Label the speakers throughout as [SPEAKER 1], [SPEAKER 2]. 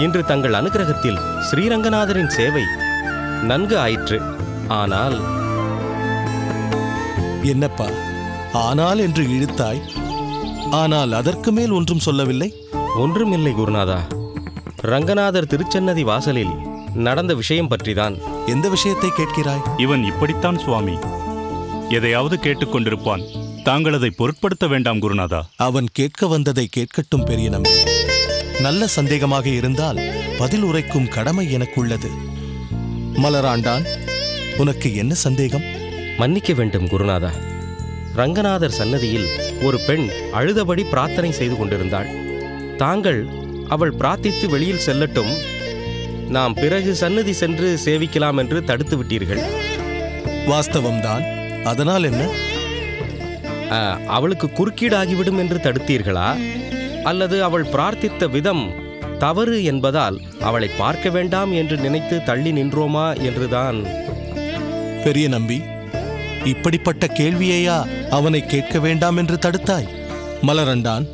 [SPEAKER 1] இன்று தங்கள் அனுகிரகத்தில் ஸ்ரீரங்கநாதரின் சேவை நன்கு ஆயிற்று. ஆனால்
[SPEAKER 2] என்னப்பா ஆனால் என்று இழுத்தாய்? ஆனால் அதற்கு மேல் ஒன்றும் சொல்லவில்லை?
[SPEAKER 1] ஒன்றுமில்லை குருநாதா. ரங்கநாதர் திருச்சன்னதி வாசலில் நடந்த விஷயம் பற்றிதான்.
[SPEAKER 2] எந்த விஷயத்தை கேட்கிறாய்?
[SPEAKER 3] இவன் இப்படித்தான் சுவாமி, எதையாவது கேட்டுக்கொண்டிருப்பான். தாங்கள் அதை பொருட்படுத்த வேண்டாம் குருநாதா.
[SPEAKER 2] அவன் கேட்க வந்ததை கேட்கட்டும் பெரிய நம்பி. நல்ல சந்தேகமாக இருந்தால் பதில் உரைக்கும் கடமை எனக்குள்ளது. மலராண்டான், உனக்கு என்ன சந்தேகம்?
[SPEAKER 1] மன்னிக்க வேண்டும் குருநாதா. ரங்கநாதர் சன்னதியில் ஒரு பெண் அழுதபடி பிரார்த்தனை செய்து கொண்டிருந்தாள். தாங்கள் அவள் பிரார்த்தித்து வெளியில் செல்லட்டும், நாம் பிறகு சன்னதி சென்று சேவிக்கலாம் என்று தடுத்து விட்டீர்கள்.
[SPEAKER 2] வாஸ்தவம்தான். அதனால் என்ன?
[SPEAKER 1] அவளுக்கு குறுக்கீடாகிவிடும் என்று தடுத்தீர்களா? அல்லது அவள் பிரார்த்தித்த விதம் தவறு என்பதால் அவளை பார்க்க வேண்டாம் என்று நினைத்து தள்ளி நின்றோமா என்றுதான்.
[SPEAKER 2] பெரிய நம்பி, இப்படிப்பட்ட கேள்வியையா அவனை கேட்க வேண்டாம் என்று தடுத்தாய்? மலரண்டான்,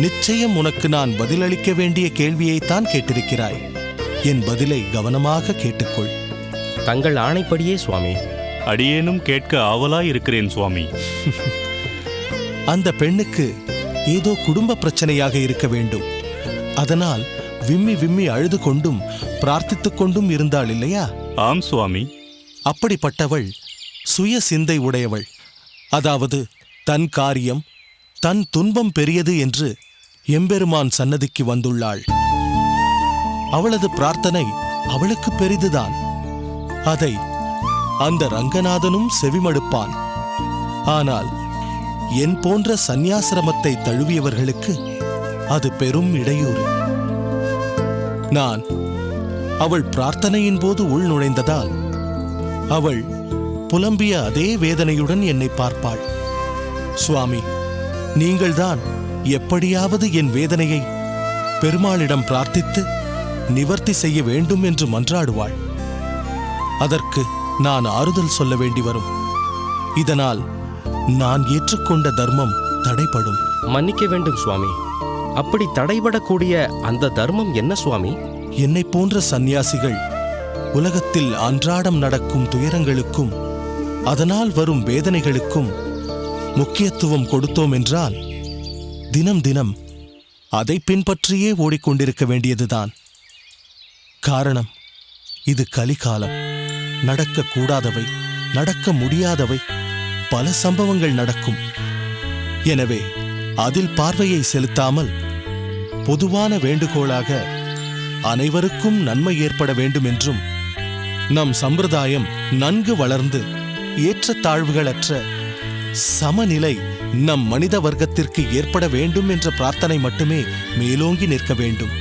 [SPEAKER 2] நிச்சயம் உனக்கு நான் பதிலளிக்க வேண்டிய கேள்வியைத்தான் கேட்டிருக்கிறாய். என் பதிலை கவனமாக கேட்டுக்கொள்.
[SPEAKER 1] தங்கள் ஆணைப்படியே சுவாமி.
[SPEAKER 3] அடியேனும் கேட்க ஆவலாய் இருக்கிறேன் சுவாமி.
[SPEAKER 2] அந்த பெண்ணுக்கு ஏதோ குடும்ப பிரச்சனையாக இருக்க வேண்டும். அதனால் விம்மி விம்மி அழுது கொண்டும் பிரார்த்தித்துக் கொண்டும் இருந்தாள் இல்லையா?
[SPEAKER 3] ஆம் சுவாமி.
[SPEAKER 2] அப்படிப்பட்டவள் சுய சிந்தை உடையவள். அதாவது தன் காரியம், தன் துன்பம் பெரியது என்று எம்பெருமான் சன்னதிக்கு வந்துள்ளாள். அவளது பிரார்த்தனை அவளுக்கு பெரிதுதான். அதை அந்த ரங்கநாதனும் செவிமடுப்பான். ஆனால் என் போன்ற சந்நியாசிரமத்தை தழுவியவர்களுக்கு அது பெரும் இடையூறு. நான் அவள் பிரார்த்தனையின் போது உள் நுழைந்ததால் அவள் புலம்பிய அதே வேதனையுடன் என்னை பார்ப்பாள். சுவாமி, நீங்கள்தான் எப்படியாவது என் வேதனையை பெருமாளிடம் பிரார்த்தித்து நிவர்த்தி செய்ய வேண்டும் என்று மன்றாடுவாள். அதற்கு நான் ஆறுதல் சொல்ல வேண்டி வரும். இதனால் நான் ஏற்றுக்கொண்ட தர்மம் தடைபடும்.
[SPEAKER 1] மன்னிக்க வேண்டும் சுவாமி. அப்படி தடைபடக்கூடிய அந்த தர்மம் என்ன சுவாமி?
[SPEAKER 2] என்னை போன்ற சந்நியாசிகள் உலகத்தில் அன்றாடம் நடக்கும் துயரங்களுக்கும் அதனால் வரும் வேதனைகளுக்கும் முக்கியத்துவம் கொடுத்தோம் என்றால் தினம் தினம் அதை பின்பற்றியே ஓடிக்கொண்டிருக்க வேண்டியதுதான். காரணம், இது கலிகாலம். நடக்கக்கூடாதவை, நடக்க முடியாதவை பல சம்பவங்கள் நடக்கும். எனவே அதில் பார்வையை செலுத்தாமல் பொதுவான வேண்டுகோளாக அனைவருக்கும் நன்மை ஏற்பட வேண்டும் என்றும், நம் சம்பிரதாயம் நன்கு வளர்ந்து ஏற்றத்தாழ்வுகளற்ற சமநிலை நம் மனித வர்க்கத்திற்கு ஏற்பட வேண்டும் என்ற பிரார்த்தனை மட்டுமே மேலோங்கி நிற்க வேண்டும்.